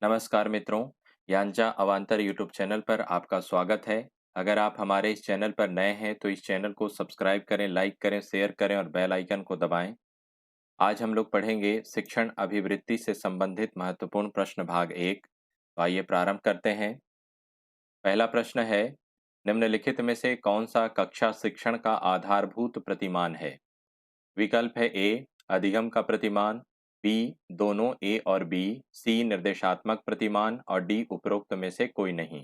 नमस्कार मित्रों, यांचा अवांतर यूट्यूब चैनल पर आपका स्वागत है। अगर आप हमारे इस चैनल पर नए हैं तो इस चैनल को सब्सक्राइब करें, लाइक करें, शेयर करें और बेल आइकन को दबाएं। आज हम लोग पढ़ेंगे शिक्षण अभिवृत्ति से संबंधित महत्वपूर्ण प्रश्न भाग 1। तो आइए प्रारंभ करते हैं। पहला प्रश्न है, निम्नलिखित में से कौन सा कक्षा शिक्षण का आधारभूत प्रतिमान है? विकल्प है ए अधिगम का प्रतिमान, बी दोनों ए और बी, सी निर्देशात्मक प्रतिमान और डी उपरोक्त में से कोई नहीं।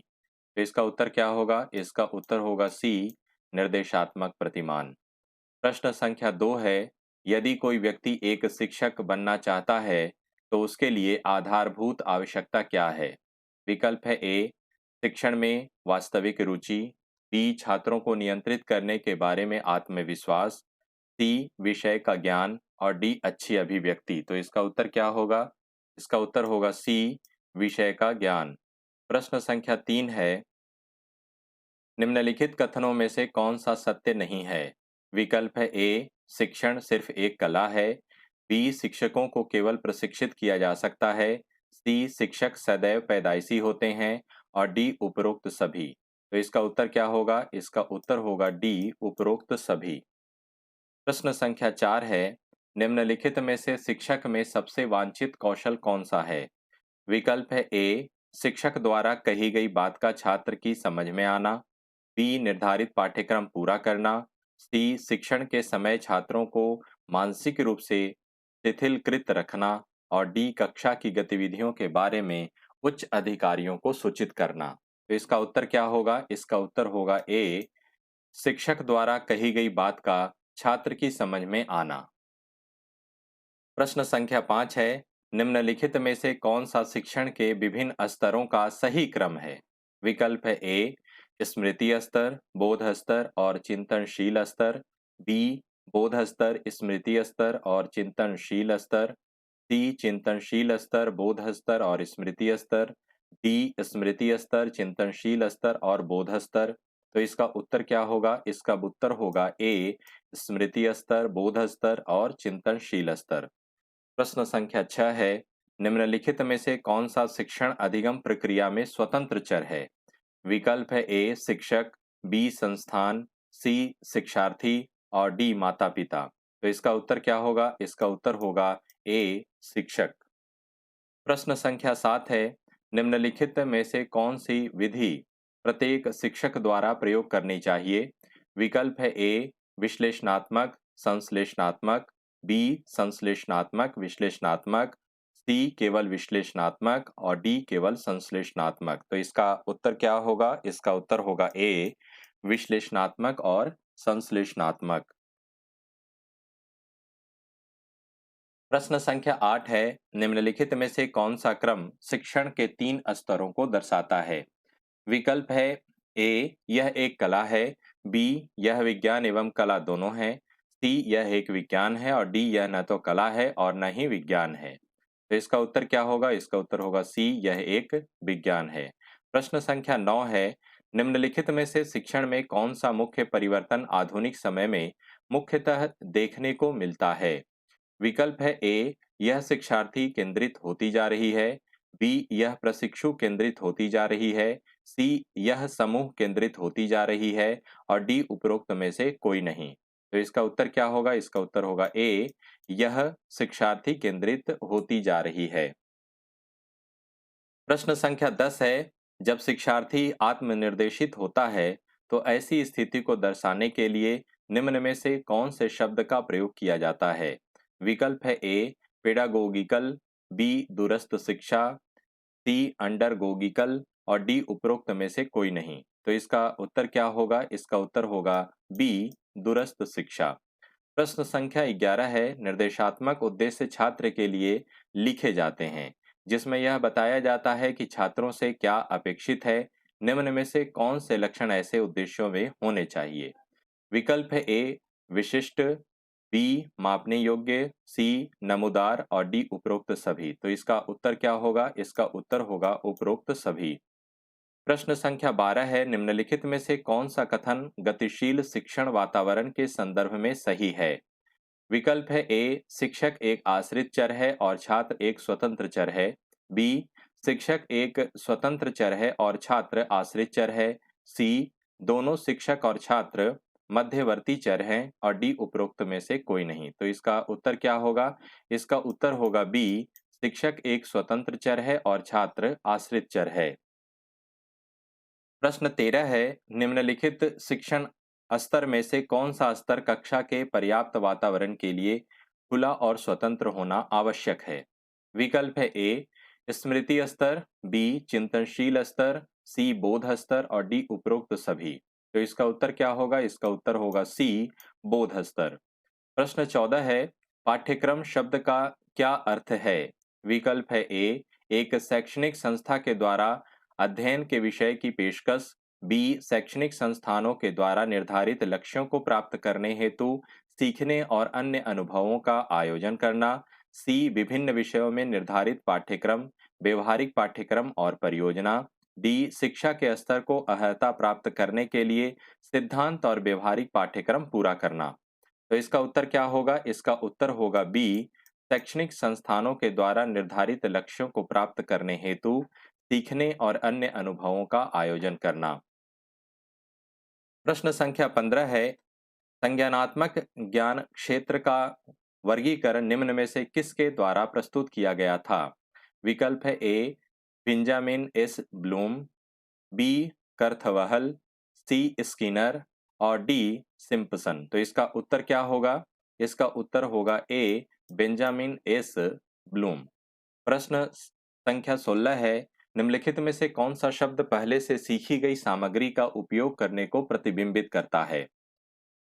तो इसका उत्तर क्या होगा? इसका उत्तर होगा सी निर्देशात्मक प्रतिमान। प्रश्न संख्या 2 है, यदि कोई व्यक्ति एक शिक्षक बनना चाहता है तो उसके लिए आधारभूत आवश्यकता क्या है? विकल्प है ए शिक्षण में वास्तविक रुचि, बी छात्रों को नियंत्रित करने के बारे में आत्मविश्वास, सी विषय का ज्ञान और डी अच्छी अभिव्यक्ति। तो इसका उत्तर क्या होगा? इसका उत्तर होगा सी विषय का ज्ञान। प्रश्न संख्या 3 है, निम्नलिखित कथनों में से कौन सा सत्य नहीं है? विकल्प है ए शिक्षण सिर्फ एक कला है, बी शिक्षकों को केवल प्रशिक्षित किया जा सकता है, सी शिक्षक सदैव पैदाइशी होते हैं और डी उपरोक्त सभी। तो इसका उत्तर क्या होगा? इसका उत्तर होगा डी उपरोक्त सभी। प्रश्न संख्या 4 है, निम्नलिखित में से शिक्षक में सबसे वांछित कौशल कौन सा है? विकल्प है ए शिक्षक द्वारा कही गई बात का छात्र की समझ में आना, बी निर्धारित पाठ्यक्रम पूरा करना, सी शिक्षण के समय छात्रों को मानसिक रूप से शिथिलकृत रखना और डी कक्षा की गतिविधियों के बारे में उच्च अधिकारियों को सूचित करना। तो इसका उत्तर क्या होगा? इसका उत्तर होगा ए शिक्षक द्वारा कही गई बात का छात्र की समझ में आना। प्रश्न संख्या 5 है, निम्नलिखित में से कौन सा शिक्षण के विभिन्न स्तरों का सही क्रम है? विकल्प है ए स्मृति स्तर, बोध स्तर और चिंतनशील स्तर, बी बोध स्तर, स्मृति स्तर और चिंतनशील स्तर, सी चिंतनशील स्तर, बोध स्तर और स्मृति स्तर, डी स्मृति स्तर, चिंतनशील स्तर और बोध स्तर। तो इसका उत्तर क्या होगा? इसका उत्तर होगा ए स्मृति स्तर, बोध स्तर और चिंतनशील स्तर। प्रश्न संख्या 6 है, निम्नलिखित में से कौन सा शिक्षण अधिगम प्रक्रिया में स्वतंत्र चर है? विकल्प है ए शिक्षक, बी संस्थान, सी शिक्षार्थी और डी माता पिता। तो इसका उत्तर क्या होगा? इसका उत्तर होगा ए शिक्षक। प्रश्न संख्या 7 है, निम्नलिखित में से कौन सी विधि प्रत्येक शिक्षक द्वारा प्रयोग करनी चाहिए? विकल्प है ए विश्लेषणात्मक, संश्लेषणात्मक, बी संश्लेषणात्मक विश्लेषणात्मक, सी केवल विश्लेषणात्मक और डी केवल संश्लेषणात्मक। तो इसका उत्तर क्या होगा? इसका उत्तर होगा ए विश्लेषणात्मक और संश्लेषणात्मक। प्रश्न संख्या 8 है, निम्नलिखित में से कौन सा क्रम शिक्षण के 3 स्तरों को दर्शाता है? विकल्प है ए यह एक कला है, बी यह विज्ञान एवं कला दोनों है, सी यह एक विज्ञान है और डी यह न तो कला है और न ही विज्ञान है। तो इसका उत्तर क्या होगा? इसका उत्तर होगा सी यह एक विज्ञान है। प्रश्न संख्या 9 है, निम्नलिखित में से शिक्षण में कौन सा मुख्य परिवर्तन आधुनिक समय में मुख्यतः देखने को मिलता है? विकल्प है ए यह शिक्षार्थी केंद्रित होती जा रही है, बी यह प्रशिक्षु केंद्रित होती जा रही है, सी यह समूह केंद्रित होती जा रही है और डी उपरोक्त में से कोई नहीं। तो इसका उत्तर क्या होगा? इसका उत्तर होगा ए यह शिक्षार्थी केंद्रित होती जा रही है। प्रश्न संख्या 10 है, जब शिक्षार्थी आत्मनिर्देशित होता है तो ऐसी स्थिति को दर्शाने के लिए निम्न में से कौन से शब्द का प्रयोग किया जाता है? विकल्प है ए पेडागोगिकल, बी दूरस्थ शिक्षा, सी अंडरगोगिकल और डी उपरोक्त में से कोई नहीं। तो इसका उत्तर क्या होगा? इसका उत्तर होगा बी दूरस्थ शिक्षा। प्रश्न संख्या 11 है, निर्देशात्मक उद्देश्य छात्र के लिए लिखे जाते हैं जिसमें यह बताया जाता है कि छात्रों से क्या अपेक्षित है। निम्न में से कौन से लक्षण ऐसे उद्देश्यों में होने चाहिए? विकल्प है ए विशिष्ट, बी मापने योग्य, सी नमूदार और डी उपरोक्त सभी। तो इसका उत्तर क्या होगा? इसका उत्तर होगा उपरोक्त सभी। प्रश्न संख्या 12 है, निम्नलिखित में से कौन सा कथन गतिशील शिक्षण वातावरण के संदर्भ में सही है? विकल्प है ए शिक्षक एक आश्रित चर है और छात्र एक स्वतंत्र चर है, बी शिक्षक एक स्वतंत्र चर है और छात्र आश्रित चर है। सी, दोनों शिक्षक और छात्र मध्यवर्ती चर हैं। और डी, उपरोक्त में से कोई नहीं। तो इसका उत्तर क्या होगा? इसका उत्तर होगा बी, शिक्षक एक स्वतंत्र चर है और छात्र आश्रित चर है। प्रश्न 13 है, निम्नलिखित शिक्षण स्तर में से कौन सा स्तर कक्षा के पर्याप्त वातावरण के लिए खुला और स्वतंत्र होना आवश्यक है? विकल्प है ए, स्मृति स्तर, बी, चिंतनशील स्तर, सी, बोध स्तर और डी, उपरोक्त सभी। तो इसका उत्तर क्या होगा? इसका उत्तर होगा सी, बोध स्तर। प्रश्न 14 है, पाठ्यक्रम शब्द का क्या अर्थ है? विकल्प है ए, एक शैक्षणिक संस्था के द्वारा अध्ययन के विषय की पेशकश, बी, शैक्षणिक संस्थानों के द्वारा निर्धारित लक्ष्यों को प्राप्त करने हेतु सीखने और अन्य अनुभवों का आयोजन करना, सी, विभिन्न विषयों में निर्धारित पाठ्यक्रम, व्यवहारिक पाठ्यक्रम और परियोजना, डी, शिक्षा के स्तर को अर्हता प्राप्त करने के लिए सिद्धांत और व्यवहारिक पाठ्यक्रम पूरा करना। तो इसका उत्तर क्या होगा? इसका उत्तर होगा बी, शैक्षणिक संस्थानों के द्वारा निर्धारित लक्ष्यों को प्राप्त करने हेतु सीखने और अन्य अनुभवों का आयोजन करना। प्रश्न संख्या 15 है, संज्ञानात्मक ज्ञान क्षेत्र का वर्गीकरण निम्न में से किसके द्वारा प्रस्तुत किया गया था? विकल्प है ए, बेंजामिन एस ब्लूम, बी, कर्थवहल, सी, स्किनर और डी, सिम्पसन। तो इसका उत्तर क्या होगा? इसका उत्तर होगा ए, बेंजामिन एस ब्लूम। प्रश्न संख्या 16 है, निम्नलिखित में से कौन सा शब्द पहले से सीखी गई सामग्री का उपयोग करने को प्रतिबिंबित करता है?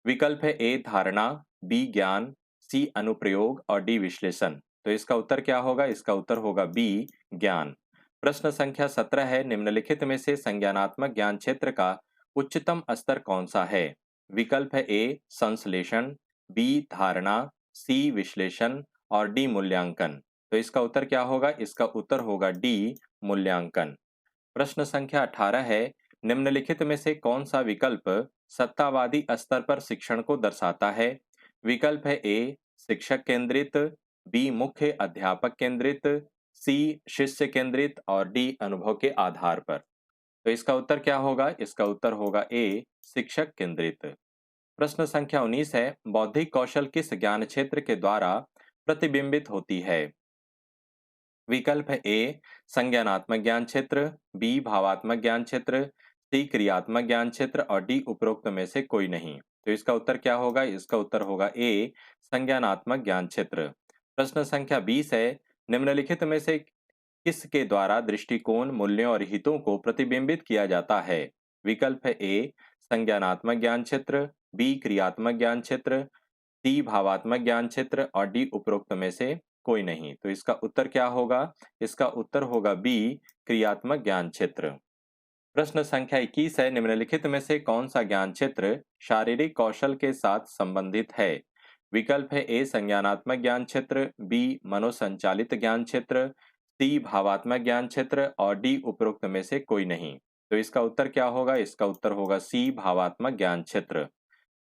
विकल्प है ए, धारणा, बी, ज्ञान, सी, अनुप्रयोग और डी, विश्लेषण। तो इसका उत्तर क्या होगा? इसका उत्तर होगा बी, ज्ञान। प्रश्न संख्या 17 है, निम्नलिखित में से संज्ञानात्मक ज्ञान क्षेत्र का उच्चतम स्तर कौन सा है? विकल्प है ए, संश्लेषण, बी, धारणा, सी, विश्लेषण और डी, मूल्यांकन। तो इसका उत्तर क्या होगा? इसका उत्तर होगा डी, मूल्यांकन। प्रश्न संख्या 18 है, निम्नलिखित में से कौन सा विकल्प सत्तावादी स्तर पर शिक्षण को दर्शाता है? विकल्प है ए, शिक्षक केंद्रित, बी, मुख्य अध्यापक केंद्रित, सी, शिष्य केंद्रित और डी, अनुभव के आधार पर। तो इसका उत्तर क्या होगा? इसका उत्तर होगा ए, शिक्षक केंद्रित। प्रश्न संख्या 19 है, बौद्धिक कौशल किस ज्ञान क्षेत्र के द्वारा प्रतिबिंबित होती है? विकल्प है ए, संज्ञानात्मक ज्ञान क्षेत्र, बी, भावात्मक ज्ञान क्षेत्र, सी, क्रियात्मक ज्ञान क्षेत्र और डी, उपरोक्त में से कोई नहीं। तो इसका उत्तर क्या होगा? इसका उत्तर होगा ए, संज्ञानात्मक ज्ञान क्षेत्र। प्रश्न संख्या 20 है, निम्नलिखित में से किसके द्वारा दृष्टिकोण, मूल्यों और हितों को प्रतिबिंबित किया जाता है? विकल्प है ए, संज्ञानात्मक ज्ञान क्षेत्र, बी, क्रियात्मक ज्ञान क्षेत्र, सी, भावात्मक ज्ञान क्षेत्र और डी, उपरोक्त में से कोई नहीं। तो इसका उत्तर क्या होगा? इसका उत्तर होगा बी, क्रियात्मक ज्ञान क्षेत्र। प्रश्न संख्या 21 है, निम्नलिखित में से कौन सा ज्ञान क्षेत्र शारीरिक कौशल के साथ संबंधित है? विकल्प है ए, संज्ञानात्मक ज्ञान क्षेत्र, बी, मनोसंचालित ज्ञान क्षेत्र, सी, भावात्मक ज्ञान क्षेत्र और डी, उपरोक्त में से कोई नहीं। तो इसका उत्तर क्या होगा? इसका उत्तर होगा सी, भावात्मक ज्ञान क्षेत्र।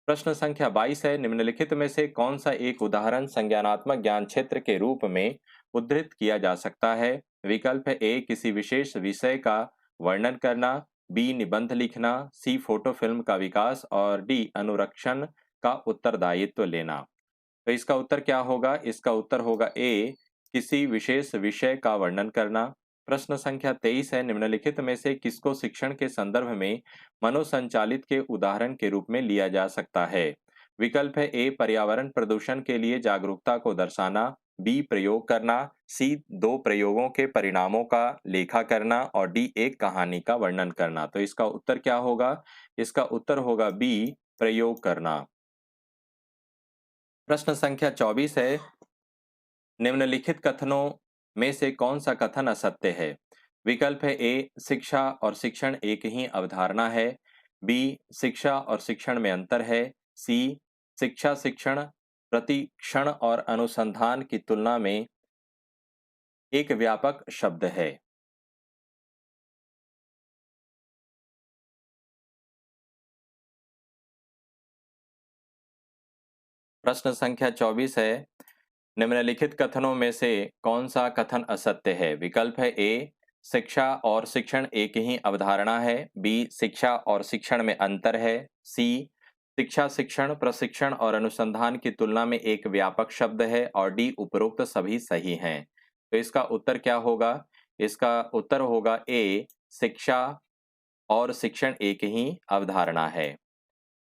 प्रश्न संख्या 22 है, निम्नलिखित में से कौन सा एक उदाहरण संज्ञानात्मक ज्ञान क्षेत्र के रूप में उद्धृत किया जा सकता है? विकल्प है ए, किसी विशेष विषय का वर्णन करना, बी, निबंध लिखना, सी, फोटो फिल्म का विकास और डी, अनुरक्षण का उत्तरदायित्व लेना। तो इसका उत्तर क्या होगा? इसका उत्तर होगा ए, किसी विशेष विषय का वर्णन करना। प्रश्न संख्या 23 है, निम्नलिखित में से किसको शिक्षण के संदर्भ में मनोसंचालित के उदाहरण के रूप में लिया जा सकता है? विकल्प है ए, पर्यावरण प्रदूषण के लिए जागरूकता को दर्शाना, बी, प्रयोग करना, सी, दो प्रयोगों के परिणामों का लेखा करना और डी, एक कहानी का वर्णन करना। तो इसका उत्तर क्या होगा? इसका उत्तर होगा बी, प्रयोग करना। प्रश्न संख्या 24 है, निम्नलिखित कथनों में से कौन सा कथन असत्य है? विकल्प है ए, शिक्षा और शिक्षण एक ही अवधारणा है, बी, शिक्षा और शिक्षण में अंतर है, सी, शिक्षा शिक्षण प्रतिक्षण और अनुसंधान की तुलना में एक व्यापक शब्द है। प्रश्न संख्या 24 है, निम्नलिखित कथनों में से कौन सा कथन असत्य है? विकल्प है ए, शिक्षा और शिक्षण एक ही अवधारणा है। बी, शिक्षा और शिक्षण में अंतर है। सी, शिक्षा, शिक्षण, प्रशिक्षण और अनुसंधान की तुलना में एक व्यापक शब्द है। और डी, उपरोक्त सभी सही हैं। तो इसका उत्तर क्या होगा? इसका उत्तर होगा ए, शिक्षा और शिक्षण एक ही अवधारणा है।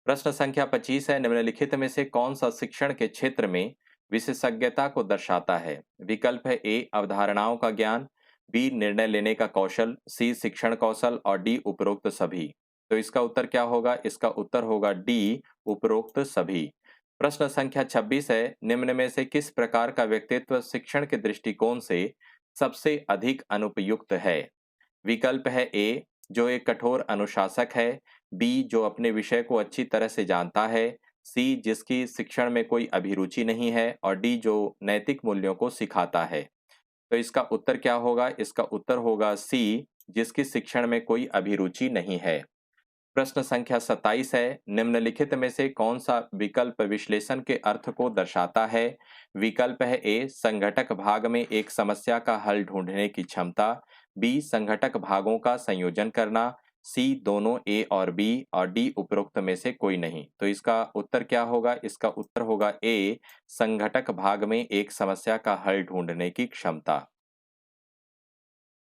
प्रश्न संख्या 25 है, निम्नलिखित में से कौन सा शिक्षण के क्षेत्र में विशेषज्ञता को दर्शाता है? विकल्प है ए, अवधारणाओं का ज्ञान, बी, निर्णय लेने का कौशल, सी, शिक्षण कौशल और डी, उपरोक्त सभी। तो इसका उत्तर क्या होगा? इसका उत्तर होगा डी, उपरोक्त सभी। प्रश्न संख्या 26 है, निम्न में से किस प्रकार का व्यक्तित्व शिक्षण के दृष्टिकोण से सबसे अधिक अनुपयुक्त है? विकल्प है ए, जो एक कठोर अनुशासक है, बी, जो अपने विषय को अच्छी तरह से जानता है, सी, जिसकी शिक्षण में कोई अभिरुचि नहीं है और डी, जो नैतिक मूल्यों को सिखाता है। तो इसका उत्तर क्या होगा? इसका उत्तर होगा सी, जिसकी शिक्षण में कोई अभिरुचि नहीं है। प्रश्न संख्या 27 है, निम्नलिखित में से कौन सा विकल्प विश्लेषण के अर्थ को दर्शाता है? विकल्प है ए, संघटक भाग में एक समस्या का हल ढूंढने की क्षमता, बी, संघटक भागों का संयोजन करना, सी, दोनों ए और बी और डी, उपरोक्त में से कोई नहीं। तो इसका उत्तर क्या होगा? इसका उत्तर होगा ए, संघटक भाग में एक समस्या का हल ढूंढने की क्षमता।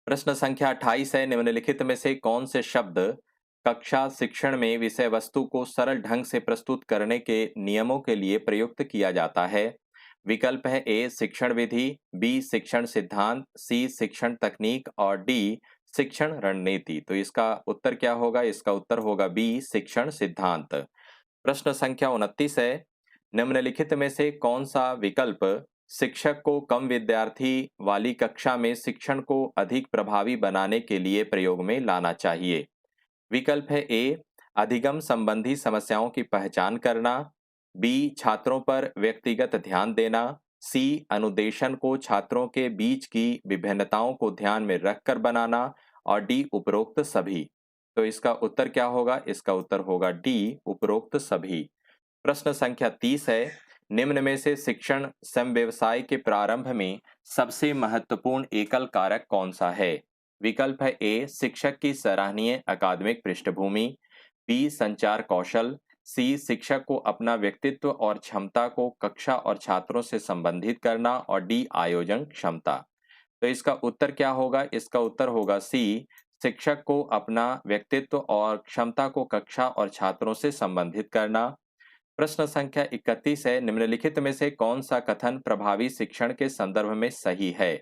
प्रश्न संख्या 28 है, निम्नलिखित में से कौन से शब्द कक्षा शिक्षण में विषय वस्तु को सरल ढंग से प्रस्तुत करने के नियमों के लिए प्रयुक्त किया जाता है? विकल्प है ए, शिक्षण विधि, बी, शिक्षण सिद्धांत, सी, शिक्षण तकनीक और डी, शिक्षण रणनीति। तो इसका उत्तर क्या होगा? इसका उत्तर होगा बी, शिक्षण सिद्धांत। प्रश्न संख्या 29 है, निम्नलिखित में से कौन सा विकल्प शिक्षक को कम विद्यार्थी वाली कक्षा में शिक्षण को अधिक प्रभावी बनाने के लिए प्रयोग में लाना चाहिए? विकल्प है ए, अधिगम संबंधी समस्याओं की पहचान करना, बी, छात्रों पर व्यक्तिगत ध्यान देना, सी, अनुदेशन को छात्रों के बीच की विभिन्नताओं को ध्यान में रखकर बनाना और डी, उपरोक्त सभी। तो इसका उत्तर क्या होगा? इसका उत्तर होगा डी, उपरोक्त सभी। प्रश्न संख्या 30 है, निम्न में से शिक्षण समव्यवसाय के प्रारंभ में सबसे महत्वपूर्ण एकल कारक कौन सा है? विकल्प है ए, शिक्षक की सराहनीय अकादमिक पृष्ठभूमि, बी, संचार कौशल, सी, शिक्षक को अपना व्यक्तित्व और क्षमता को कक्षा और छात्रों से संबंधित करना और डी, आयोजन क्षमता। तो इसका उत्तर क्या होगा? इसका उत्तर होगा सी, शिक्षक को अपना व्यक्तित्व और क्षमता को कक्षा और छात्रों से संबंधित करना। प्रश्न संख्या 31 है, निम्नलिखित में से कौन सा कथन प्रभावी शिक्षण के संदर्भ में सही है?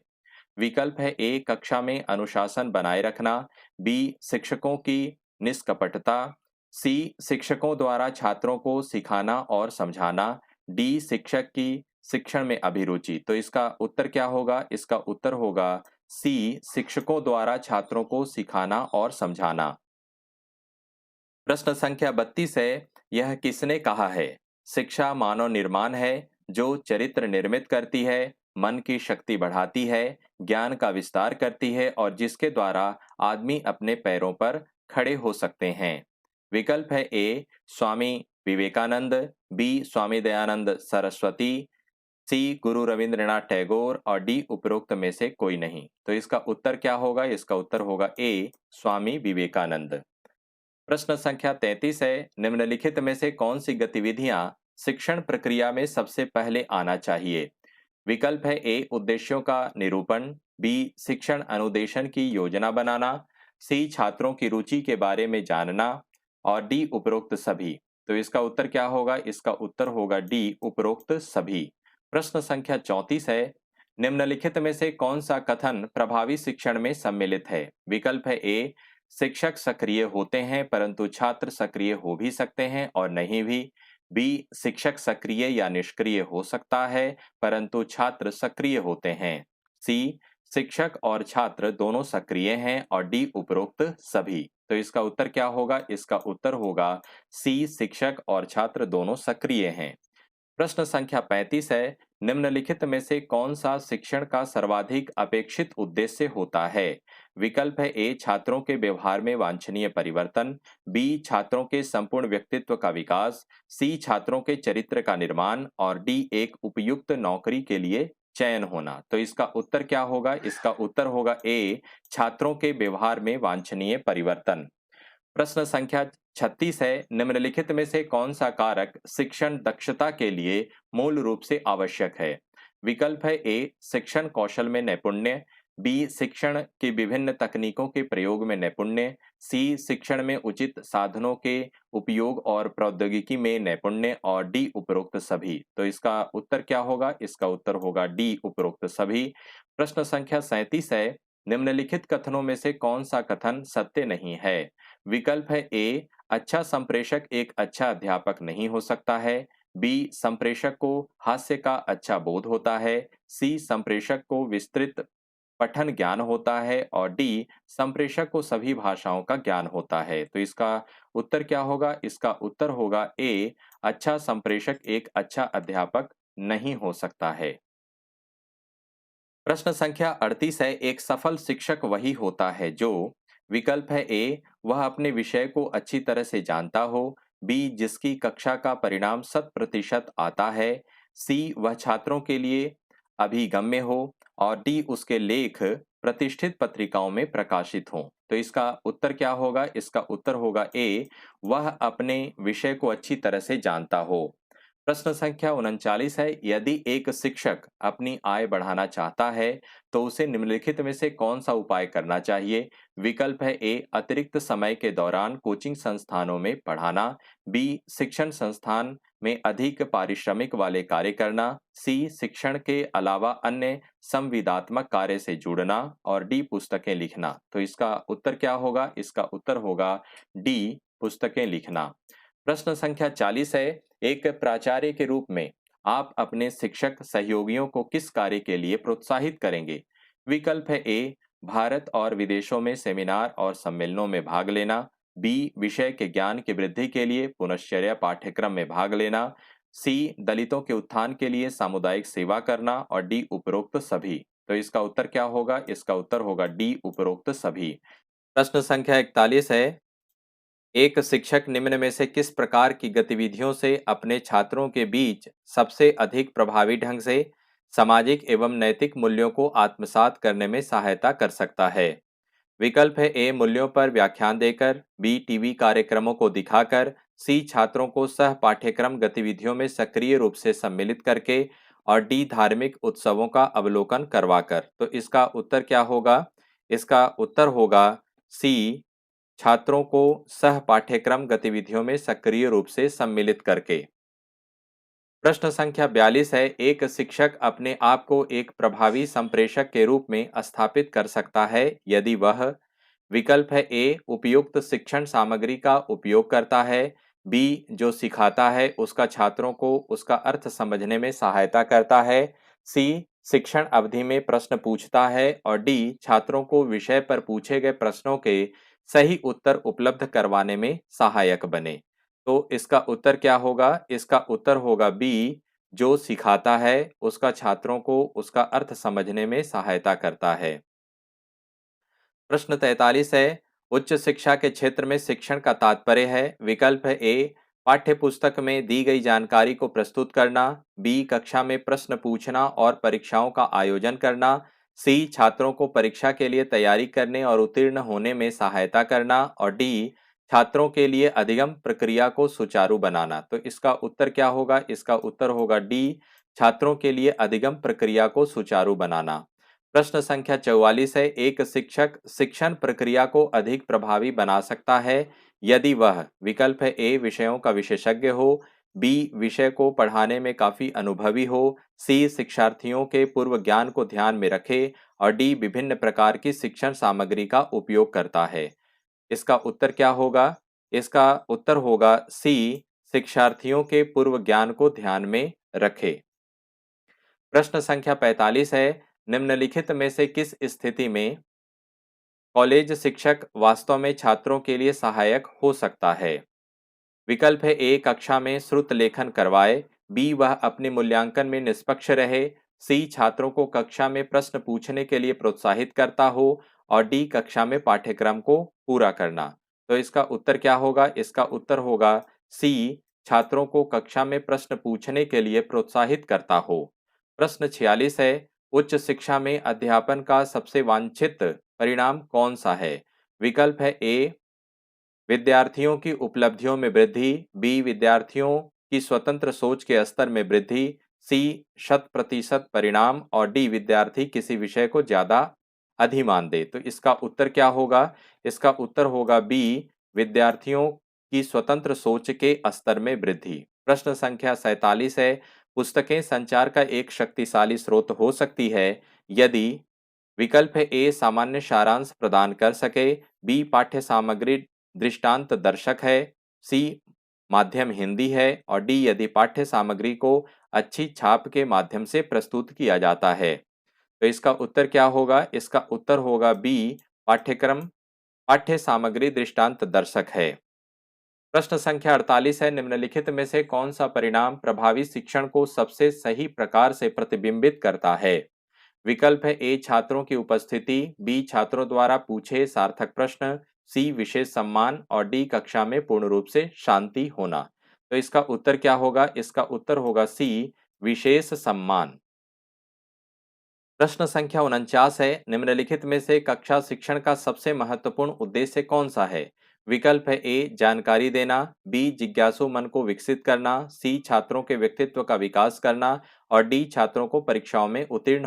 विकल्प है ए, कक्षा में अनुशासन बनाए रखना, बी, शिक्षकों की निष्कपटता, सी, शिक्षकों द्वारा छात्रों को सिखाना और समझाना, डी, शिक्षक की शिक्षण में अभिरुचि। तो इसका उत्तर क्या होगा? इसका उत्तर होगा सी, शिक्षकों द्वारा छात्रों को सिखाना और समझाना। प्रश्न संख्या 32 है, यह किसने कहा है? शिक्षा मानव निर्माण है जो चरित्र निर्मित करती है, मन की शक्ति बढ़ाती है, ज्ञान का विस्तार करती है और जिसके द्वारा आदमी अपने पैरों पर खड़े हो सकते हैं। विकल्प है ए, स्वामी विवेकानंद, बी, स्वामी दयानंद सरस्वती, सी, गुरु रविंद्रनाथ टैगोर और डी, उपरोक्त में से कोई नहीं। तो इसका उत्तर क्या होगा? इसका उत्तर होगा ए, स्वामी विवेकानंद। प्रश्न संख्या 33 है, निम्नलिखित में से कौन सी गतिविधियां शिक्षण प्रक्रिया में सबसे पहले आना चाहिए? विकल्प है ए, उद्देश्यों का निरूपण, बी, शिक्षण अनुदेशन की योजना बनाना, सी, छात्रों की रुचि के बारे में जानना और डी, उपरोक्त सभी। तो इसका उत्तर क्या होगा? इसका उत्तर होगा डी, उपरोक्त सभी। प्रश्न संख्या 34 है, निम्नलिखित में से कौन सा कथन प्रभावी शिक्षण में सम्मिलित है? विकल्प है ए, शिक्षक सक्रिय होते हैं परंतु छात्र सक्रिय हो भी सकते हैं और नहीं भी, बी, शिक्षक सक्रिय या निष्क्रिय हो सकता है परंतु छात्र सक्रिय होते हैं, सी, शिक्षक और छात्र दोनों सक्रिय हैं और डी, उपरोक्त सभी। तो इसका उत्तर क्या होगा? इसका उत्तर होगा सी, शिक्षक और छात्र दोनों सक्रिय हैं। प्रश्न संख्या 35 है, निम्नलिखित में से कौन सा शिक्षण का सर्वाधिक अपेक्षित उद्देश्य होता है? विकल्प है ए, छात्रों के व्यवहार में वांछनीय परिवर्तन, बी, छात्रों के संपूर्ण व्यक्तित्व का विकास, सी, छात्रों के चरित्र का निर्माण और डी, एक उपयुक्त नौकरी के लिए चयन होना। तो इसका उत्तर क्या होगा? इसका उत्तर होगा ए, छात्रों के व्यवहार में वांछनीय परिवर्तन। प्रश्न संख्या 36 है, निम्नलिखित में से कौन सा कारक शिक्षण दक्षता के लिए मूल रूप से आवश्यक है? विकल्प है ए, शिक्षण कौशल में नैपुण्य, बी, शिक्षण की विभिन्न तकनीकों के प्रयोग में नैपुण्य, सी, शिक्षण में उचित साधनों के उपयोग और प्रौद्योगिकी में नैपुण्य, और डी, उपरोक्त सभी। तो इसका उत्तर क्या होगा? इसका उत्तर होगा डी, उपरोक्त सभी। प्रश्न संख्या 37 है, निम्नलिखित कथनों में से कौन सा कथन सत्य नहीं है? विकल्प है ए, अच्छा संप्रेषक एक अच्छा अध्यापक नहीं हो सकता है, बी, संप्रेषक को हास्य का अच्छा बोध होता है, सी, संप्रेषक को विस्तृत पठन ज्ञान होता है, और डी, संप्रेषक को सभी भाषाओं का ज्ञान होता है। तो इसका उत्तर क्या होगा? इसका उत्तर होगा ए, अच्छा संप्रेषक एक अच्छा अध्यापक नहीं हो सकता है। प्रश्न संख्या 38 है, एक सफल शिक्षक वही होता है जो, विकल्प है ए, वह अपने विषय को अच्छी तरह से जानता हो, बी, जिसकी कक्षा का परिणाम 100% आता है, सी, वह छात्रों के लिए अभिगम्य हो, और डी, उसके लेख प्रतिष्ठित पत्रिकाओं में प्रकाशित हों। तो इसका उत्तर क्या होगा? इसका उत्तर होगा ए, वह अपने विषय को अच्छी तरह से जानता हो। प्रश्न संख्या 39 है, यदि एक शिक्षक अपनी आय बढ़ाना चाहता है तो उसे निम्नलिखित में से कौन सा उपाय करना चाहिए? विकल्प है ए, अतिरिक्त समय के दौरान कोचिंग संस्थानों में पढ़ाना, बी, शिक्षण संस्थान में अधिक पारिश्रमिक वाले कार्य करना, सी, शिक्षण के अलावा अन्य संविदात्मक कार्य से जुड़ना, और डी, पुस्तकें लिखना। तो इसका उत्तर क्या होगा? इसका उत्तर होगा डी, पुस्तकें लिखना। प्रश्न संख्या 40 है, एक प्राचार्य के रूप में आप अपने शिक्षक सहयोगियों को किस कार्य के लिए प्रोत्साहित करेंगे? विकल्प है ए, भारत और विदेशों में सेमिनार और सम्मेलनों में भाग लेना, बी, विषय के ज्ञान की वृद्धि के लिए पुनश्चर्या पाठ्यक्रम में भाग लेना, सी, दलितों के उत्थान के लिए सामुदायिक सेवा करना, और डी, उपरोक्त सभी। तो इसका उत्तर क्या होगा? इसका उत्तर होगा डी, उपरोक्त सभी। प्रश्न संख्या 41 है, एक शिक्षक निम्न में से किस प्रकार की गतिविधियों से अपने छात्रों के बीच सबसे अधिक प्रभावी ढंग से सामाजिक एवं नैतिक मूल्यों को आत्मसात करने में सहायता कर सकता है? विकल्प है ए, मूल्यों पर व्याख्यान देकर, बी, टीवी कार्यक्रमों को दिखाकर, सी, छात्रों को सह पाठ्यक्रम गतिविधियों में सक्रिय रूप से सम्मिलित करके, और डी, धार्मिक उत्सवों का अवलोकन करवाकर। तो इसका उत्तर क्या होगा? इसका उत्तर होगा सी, छात्रों को सह पाठ्यक्रम गतिविधियों में सक्रिय रूप से सम्मिलित करके। प्रश्न संख्या 42 है, एक शिक्षक अपने आप को एक प्रभावी संप्रेषक के रूप में स्थापित कर सकता है यदि वह, विकल्प है ए, उपयुक्त शिक्षण सामग्री का उपयोग करता है, बी, जो सिखाता है उसका छात्रों को उसका अर्थ समझने में सहायता करता है, सी, शिक्षण अवधि में प्रश्न पूछता है, और डी, छात्रों को विषय पर पूछे गए प्रश्नों के सही उत्तर उपलब्ध करवाने में सहायक बने। तो इसका उत्तर क्या होगा? इसका उत्तर होगा बी, जो सिखाता है उसका छात्रों को उसका अर्थ समझने में सहायता करता है। प्रश्न 43 है, उच्च शिक्षा के क्षेत्र में शिक्षण का तात्पर्य है। विकल्प है ए, पाठ्य पुस्तक में दी गई जानकारी को प्रस्तुत करना, बी, कक्षा में प्रश्न पूछना और परीक्षाओं का आयोजन करना, सी, छात्रों को परीक्षा के लिए तैयारी करने और उत्तीर्ण होने में सहायता करना, और डी, छात्रों के लिए अधिगम प्रक्रिया को सुचारू बनाना। तो इसका उत्तर क्या होगा? इसका उत्तर होगा डी, छात्रों के लिए अधिगम प्रक्रिया को सुचारू बनाना। प्रश्न संख्या 44 है, एक शिक्षक शिक्षण प्रक्रिया को अधिक प्रभावी बना सकता है यदि वह, विकल्प है ए, विषयों का विशेषज्ञ हो, बी, विषय को पढ़ाने में काफी अनुभवी हो, सी, शिक्षार्थियों के पूर्व ज्ञान को ध्यान में रखे, और डी, विभिन्न प्रकार की शिक्षण सामग्री का उपयोग करता है। इसका उत्तर क्या होगा? इसका उत्तर होगा सी, शिक्षार्थियों के पूर्व ज्ञान को ध्यान में रखे। प्रश्न संख्या 45 है, निम्नलिखित में से किस स्थिति में कॉलेज शिक्षक वास्तव में छात्रों के लिए सहायक हो सकता है? विकल्प है ए, कक्षा में श्रुत लेखन करवाए, बी, वह अपने मूल्यांकन में निष्पक्ष रहे, सी, छात्रों को कक्षा में प्रश्न पूछने के लिए प्रोत्साहित करता हो, और डी, कक्षा में पाठ्यक्रम को पूरा करना। तो इसका उत्तर क्या होगा? इसका उत्तर होगा सी, छात्रों को कक्षा में प्रश्न पूछने के लिए प्रोत्साहित करता हो। प्रश्न 46 है, उच्च शिक्षा में अध्यापन का सबसे वांछित परिणाम कौन सा है? विकल्प है ए विद्यार्थियों की उपलब्धियों में वृद्धि, बी विद्यार्थियों की स्वतंत्र सोच के स्तर में वृद्धि, सी शत प्रतिशत परिणाम और डी विद्यार्थी किसी विषय को ज्यादा अधिमान दे। तो इसका उत्तर क्या होगा? इसका उत्तर होगा बी विद्यार्थियों की स्वतंत्र सोच के स्तर में वृद्धि। प्रश्न संख्या 47 है, पुस्तकें संचार का एक शक्तिशाली स्रोत हो सकती है यदि विकल्प है ए सामान्य सारांश प्रदान कर सके, बी पाठ्य सामग्री दृष्टांत दर्शक है, सी माध्यम हिंदी है और डी यदि पाठ्य सामग्री को अच्छी छाप के माध्यम से प्रस्तुत किया जाता है। तो इसका उत्तर क्या होगा? इसका उत्तर होगा बी पाठ्यक्रम पाठ्य सामग्री दृष्टांत दर्शक है। प्रश्न संख्या 48 है, निम्नलिखित में से कौन सा परिणाम प्रभावी शिक्षण को सबसे सही प्रकार से प्रतिबिंबित करता है? विकल्प है ए छात्रों की उपस्थिति, बी छात्रों द्वारा पूछे सार्थक प्रश्न, सी विशेष सम्मान और डी कक्षा में पूर्ण रूप से शांति होना। तो इसका उत्तर क्या होगा? इसका उत्तर होगा सी विशेष सम्मान। प्रश्न संख्या 49 है, निम्नलिखित में से कक्षा शिक्षण का सबसे महत्वपूर्ण उद्देश्य कौन सा है? विकल्प है ए जानकारी देना, बी जिज्ञासु मन को विकसित करना, सी छात्रों के व्यक्तित्व का विकास करना और डी छात्रों को परीक्षाओं में उत्तीर्ण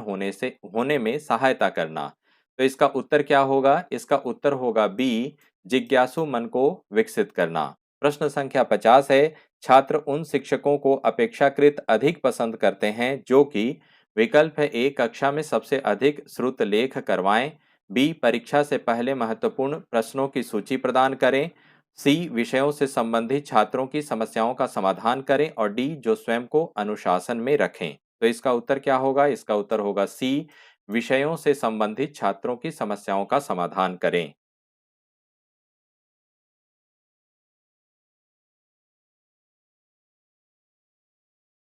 होने में सहायता करना। तो इसका उत्तर क्या होगा? इसका उत्तर होगा बी जिज्ञासु मन को विकसित करना। प्रश्न संख्या 50 है, छात्र उन शिक्षकों को अपेक्षाकृत अधिक पसंद करते हैं जो कि विकल्प है ए कक्षा में सबसे अधिक श्रुत लेख करवाएं, बी परीक्षा से पहले महत्वपूर्ण प्रश्नों की सूची प्रदान करें, सी विषयों से संबंधित छात्रों की समस्याओं का समाधान करें और डी जो स्वयं को अनुशासन में रखें। तो इसका उत्तर क्या होगा? इसका उत्तर होगा सी विषयों से संबंधित छात्रों की समस्याओं का समाधान करें।